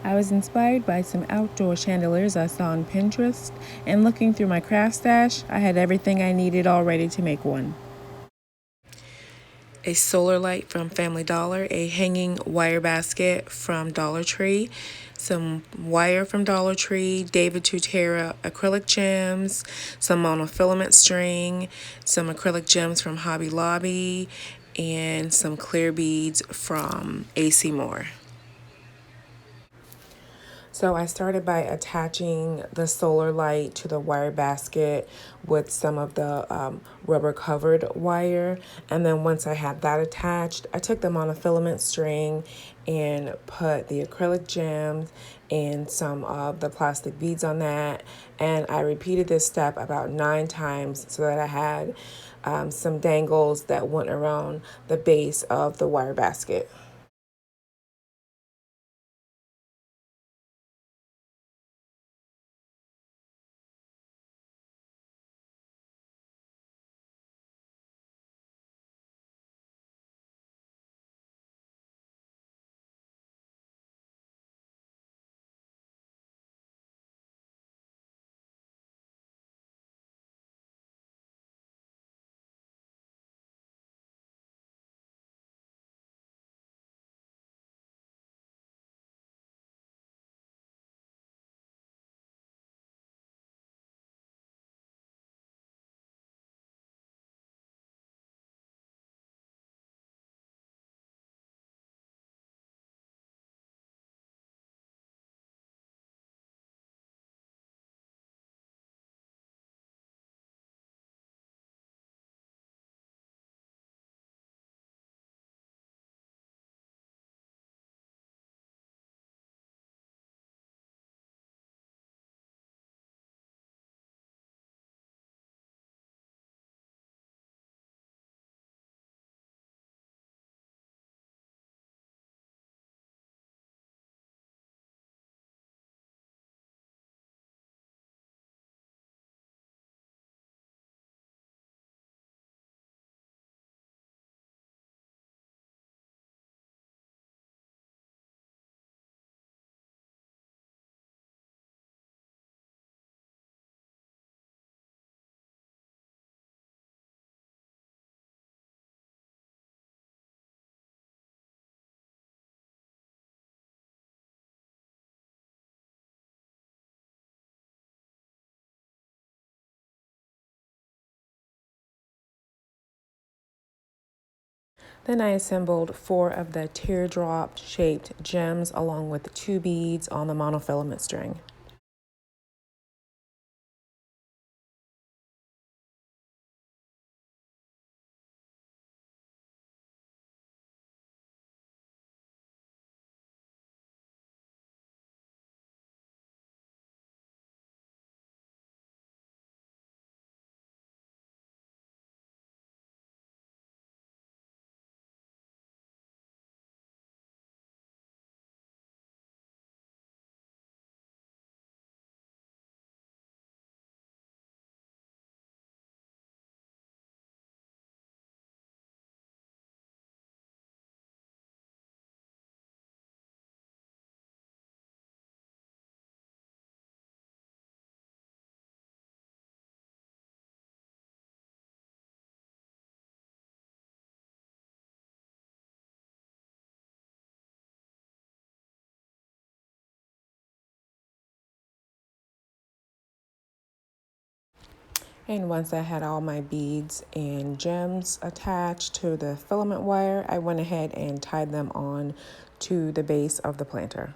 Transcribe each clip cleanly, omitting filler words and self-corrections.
I was inspired by some outdoor chandeliers I saw on Pinterest, and looking through my craft stash, I had everything I needed all ready to make one. A solar light from Family Dollar, a hanging wire basket from Dollar Tree, some wire from Dollar Tree, David Tutera acrylic gems, some monofilament string, some acrylic gems from Hobby Lobby, and some clear beads from AC Moore. So I started by attaching the solar light to the wire basket with some of the rubber covered wire. And then once I had that attached, I took the monofilament string and put the acrylic gems and some of the plastic beads on that. And I repeated this step about 9 times so that I had some dangles that went around the base of the wire basket. Then I assembled 4 of the teardrop shaped gems along with 2 beads on the monofilament string. And once I had all my beads and gems attached to the filament wire, I went ahead and tied them on to the base of the planter.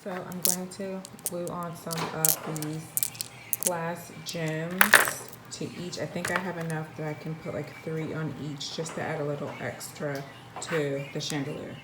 So I'm going to glue on some of these glass gems to each. I think I have enough that I can put like 3 on each just to add a little extra to the chandelier.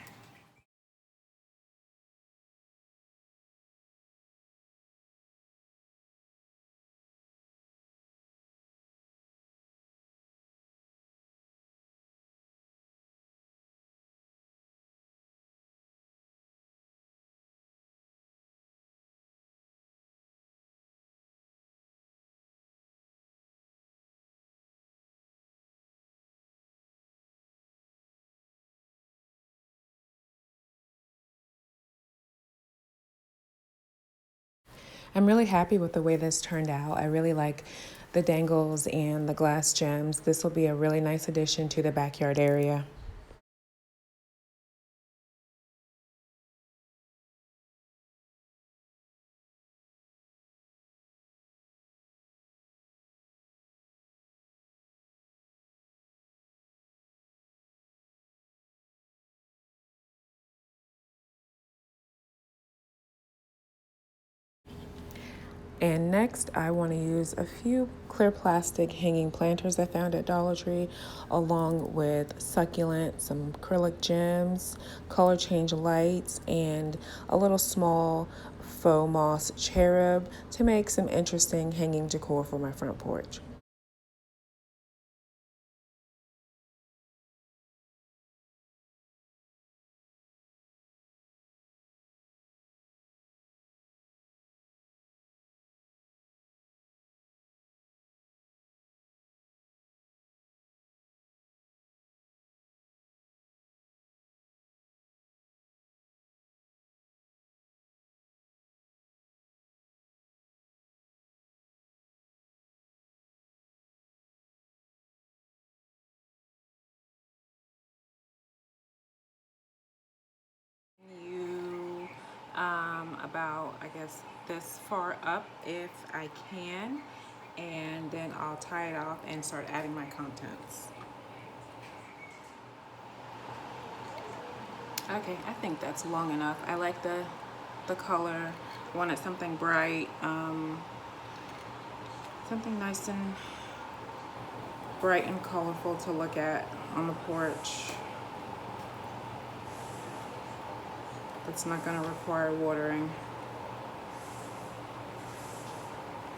I'm really happy with the way this turned out. I really like the dangles and the glass gems. This will be a really nice addition to the backyard area. And next, I want to use a few clear plastic hanging planters I found at Dollar Tree, along with succulent, some acrylic gems, color change lights, and a little small faux moss cherub to make some interesting hanging decor for my front porch. You about, I guess, this far up if I can, and then I'll tie it off and start adding my contents. Okay, I think that's long enough. I like the color. Wanted something bright, something nice and bright and colorful to look at on the porch. That's not going to require watering.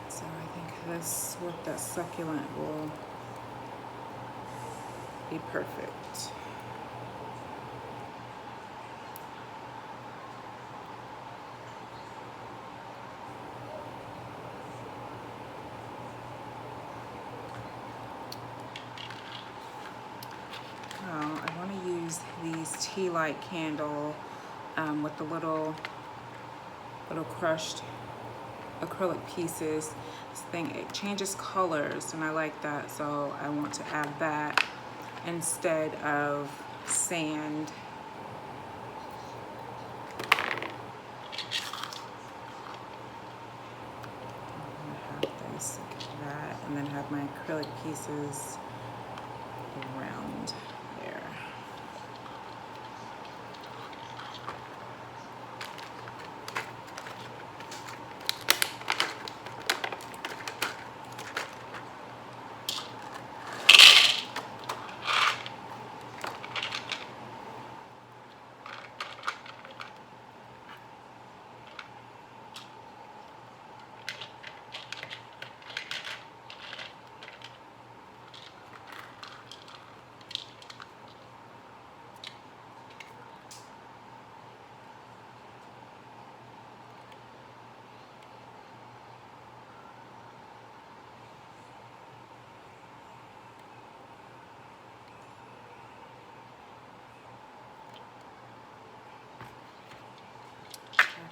So I think this with that succulent will be perfect. I want to use these tea light candle with the little crushed acrylic pieces. This thing, it changes colors and I like that, so I want to add that instead of sand. I'm gonna have this like that and then have my acrylic pieces around there.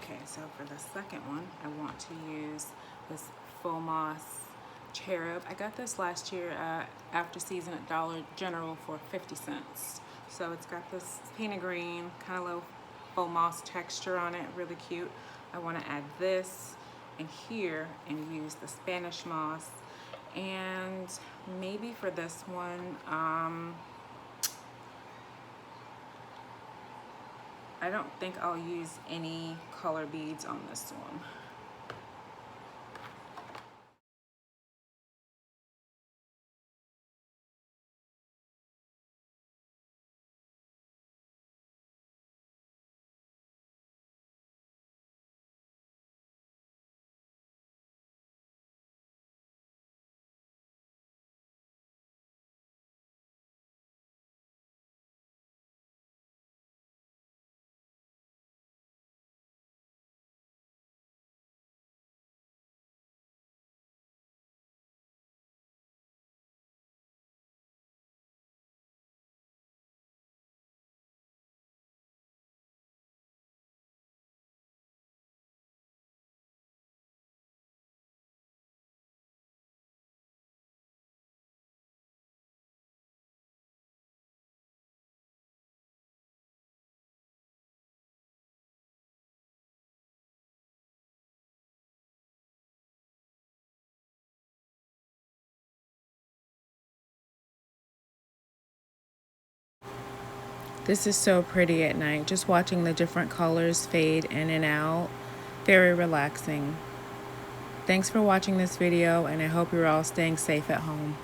Okay, so for the second one, I want to use this faux moss cherub. I got this last year after season at Dollar General for 50 cents. So it's got this painted green, kind of low faux moss texture on it, really cute. I want to add this in here and use the Spanish moss. And maybe for this one, I don't think I'll use any color beads on this one. This is so pretty at night, just watching the different colors fade in and out. Very relaxing. Thanks for watching this video, and I hope you're all staying safe at home.